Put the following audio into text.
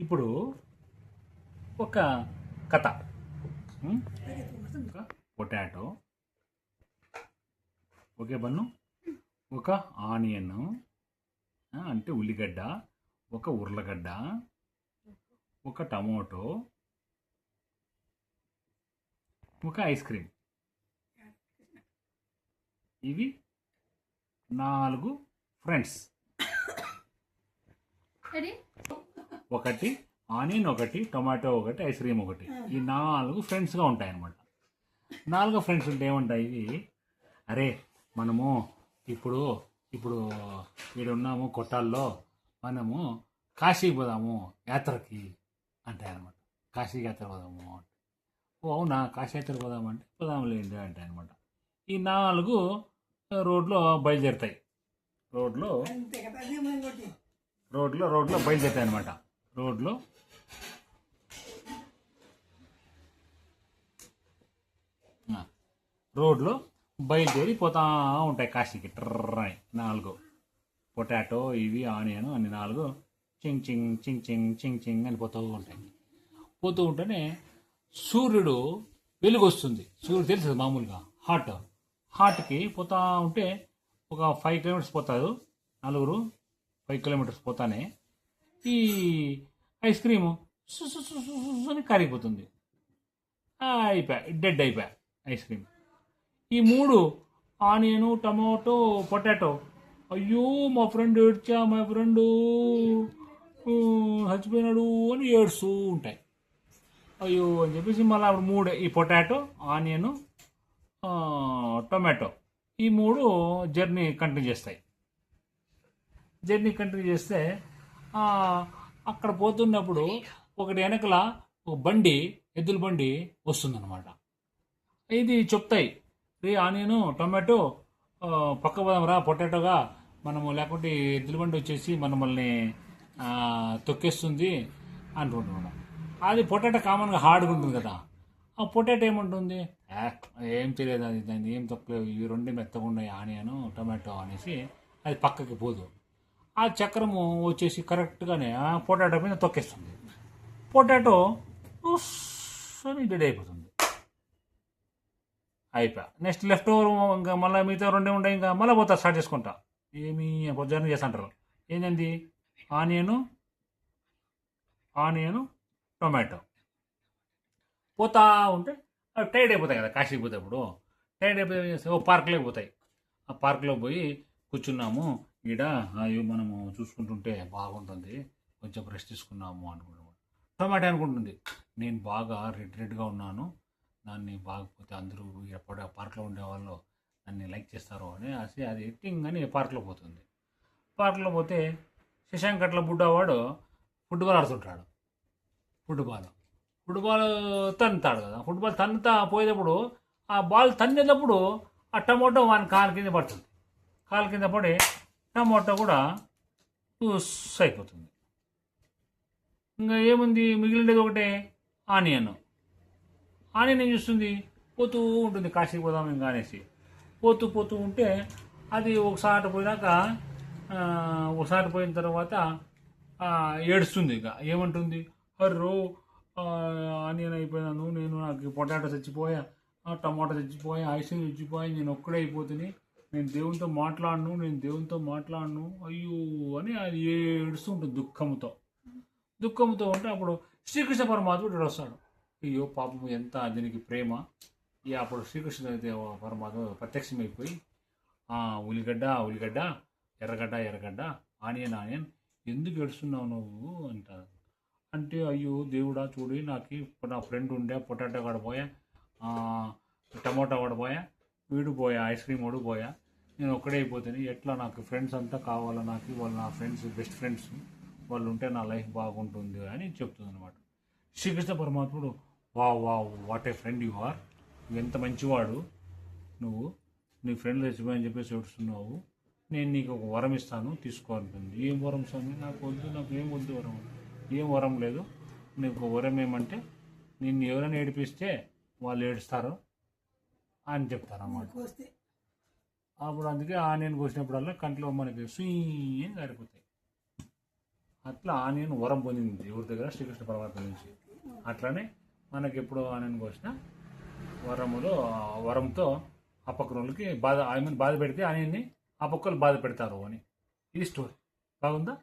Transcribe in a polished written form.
ఇప్పుడు ఒక కథ. ఒక పొటాటో, ఒకే బన్ను, ఒక ఆనియన్ అంటే ఉల్లిగడ్డ, ఒక ఉర్లగడ్డ, ఒక టమోటో, ఒక ఐస్ క్రీమ్. ఇవి 4 ఫ్రెండ్స్. ఒకటి ఆనియన్, ఒకటి టొమాటో, ఒకటి ఐస్ క్రీమ్, ఒకటి. ఈ 4 ఫ్రెండ్స్గా ఉంటాయి అన్నమాట. 4 ఫ్రెండ్స్ ఉంటే ఏముంటాయి ఇవి? అరే మనము ఇప్పుడు ఇప్పుడు ఇక్కడ ఉన్నాము కొట్టాల్లో, మనము కాశీకి పోదాము యాత్రకి అంటాయి అనమాట. కాశీకి యాత్ర పోదాము అంటే, ఓ అవునా కాశీ యాత్ర పోదామంటే పోదాములేండి అంటాయి అనమాట. ఈ 4 రోడ్లో బయలుదేరుతాయి. రోడ్లో బయలుదేరుతాయి అనమాట. రోడ్లో బయలుదేరి పోతా ఉంటాయి కాశీకి. ట్రర్ 4 పొటాటో, ఇవి ఆనియన్ అన్ని 4 చింగ్ చింగ్ చింగ్ చింగ్ చింగ్ చింగ్ అని పోతూ ఉంటాయి. పోతూ ఉంటేనే సూర్యుడు వెలుగు వస్తుంది. సూర్యుడు తెలుసు మామూలుగా హాట్కి పోతా ఉంటే ఒక 5 కిలోమీటర్స్ పోతారు 4 5 కిలోమీటర్స్ పోతానే ఈ ఐస్ క్రీము అని కరిగిపోతుంది. డెడ్ అయిపోయా ఐస్ క్రీమ్. ఈ 3 ఆనియను, టమాటో, పొటాటో, అయ్యో మా ఫ్రెండ్ ఏడ్చా, మా ఫ్రెండు చచ్చిపోయినాడు అని ఏడుస్తూ ఉంటాయి. అయ్యో అని చెప్పేసి మళ్ళీ అప్పుడు 3 ఈ పొటాటో, ఆనియను, టొమాటో ఈ 3 జర్నీ కంటిన్యూ చేస్తాయి. అక్కడ పోతున్నప్పుడు ఒకటి వెనకల ఒక బండి, ఎద్దుల బండి వస్తుందన్నమాట. ఇది చెప్తాయి, రే ఆనియను టొమాటో పక్క పోదాం రా పొటాటోగా మనము, లేకుంటే ఎద్దుల బండి వచ్చేసి మనల్ని తొక్కేస్తుంది అనుకుంటున్నాం. అది పొటాటో కామన్గా హార్డ్గా ఉంటుంది కదా. ఆ పొటాటో ఏముంటుంది, ఏం తెలియదు, అది దాన్ని ఏం తక్కువ, ఇవి 2 మెత్తగా ఉన్నాయి ఆనియను టొమాటో అనేసి అది పక్కకి పోదు. ఆ చక్రము వచ్చేసి కరెక్ట్గానే పొటాటో మీద తొక్కేస్తుంది. పొటాటో అని డెడ్ అయిపోతుంది. అయిపోయా. నెక్స్ట్ లెఫ్ట్ ఓవర్ ఇంకా మళ్ళీ మిగతా 2 ఉంటాయి, ఇంకా మళ్ళీ పోతా స్టార్ట్ చేసుకుంటా. ఏమి జర్నీ చేస్తుంటారు. ఏంటండి ఆనియను టొమాటో పోతా ఉంటే టైర్డ్ అయిపోతాయి కదా కాశీకి పోతే. అప్పుడు టైర్డ్ అయిపోతే ఓ పార్క్లోకి పోతాయి. ఆ పార్క్లో పోయి కూర్చున్నాము, ఈడ అయ్యో మనము చూసుకుంటుంటే బాగుంటుంది, కొంచెం రెస్ట్ తీసుకున్నాము అనుకుంటున్నాము. టొమాటో అనుకుంటుంది, నేను బాగా రెడ్గా ఉన్నాను, దాన్ని బాగపోతే అందరూ ఎప్పుడు పార్క్లో ఉండేవాళ్ళు నన్ను లైక్ చేస్తారు అని అది ఎట్టింగ్ అని పార్క్లో పోతుంది. పార్క్లో పోతే శశాంక్ అట్ల బుడ్డవాడు ఫుట్బాల్ ఆడుతుంటాడు. ఫుట్బాల్ తన్నుతాడు కదా. ఫుట్బాల్ తన్నుతా పోయేటప్పుడు ఆ బాల్ తన్నేటప్పుడు ఆ టమాటో వాని కాలు కింద పడుతుంది. కాలు కింద పడి టమాటో కూడా అయిపోతుంది. ఇంకా ఏముంది మిగిలిండేది ఒకటే ఆనియన్. ఏం చూస్తుంది, పోతూ ఉంటుంది కాశీకి పోదాం ఇంకా అనేసి. పోతూ ఉంటే అది ఒకసారి పోయిన తర్వాత ఏడుస్తుంది. ఇక ఏమంటుంది, అర్రో ఆనియన్ అయిపోయినాను నేను, నాకు పొటాటో చచ్చిపోయా, టమాటో చచ్చిపోయా, ఐస్ క్రీమ్ చచ్చిపోయా, నేను ఒక్కడే అయిపోతుంది, నేను దేవునితో మాట్లాడను అయ్యో అని అది ఏడుస్తూ ఉంటుంది దుఃఖంతో ఉంటే అప్పుడు శ్రీకృష్ణ పరమాత్ముడు వస్తాడు. అయ్యో పాపం ఎంత దీనికి ప్రేమ. అప్పుడు శ్రీకృష్ణ పరమాత్మ ప్రత్యక్షమైపోయి ఉల్లిగడ్డ, ఎర్రగడ్డ, ఆనియన్ ఎందుకు ఏడుస్తున్నావు నువ్వు అంటారు. అంటే అయ్యో దేవుడా చూడి, నాకు నా ఫ్రెండ్ ఉండే పొటాటో పడిపోయా, టమోటా పడిపోయా, వీడు పోయా, ఐస్ క్రీమ్ వాడు పోయా, నేను ఒక్కడే అయిపోతాను, ఎట్లా నాకు ఫ్రెండ్స్ అంతా కావాలా, నాకు వాళ్ళు నా ఫ్రెండ్స్ బెస్ట్ ఫ్రెండ్స్, వాళ్ళు ఉంటే నా లైఫ్ బాగుంటుంది అని చెప్తుంది అనమాట. శ్రీకృష్ణ పరమాత్ముడు what a friend you are, ఎంత మంచివాడు నువ్వు, నీ ఫ్రెండ్ చచ్చిపోయని చెప్పేసి ఏడుస్తున్నావు, నేను నీకు ఒక వరం ఇస్తాను తీసుకో అంటుంది. ఏం వరం స్వామి, నాకు ఏం వద్దు వరం, ఏం వరం లేదు, నీకు వరం ఏమంటే నిన్ను ఎవరైనా ఏడిపిస్తే వాళ్ళు ఏడుస్తారు అని చెప్తారు అన్నమాట. అప్పుడు అందుకే ఆనియన్ కోసినప్పుడల్లా కంట్లో మనకి సుయ్యి అని కారిపోతాయి. అట్లా ఆనియన్ వరం పొందింది ఎవరి దగ్గర, శ్రీకృష్ణ పరమాత్మ నుంచి. అట్లానే మనకి ఎప్పుడు ఆనియన్ కోసిన వరంతో ఆ పక్కన వాళ్ళకి బాధ, ఆమెను బాధ పెడితే ఆనియన్ని ఆ పక్కలు బాధ పెడతారు అని. ఇది స్టోరీ. బాగుందా?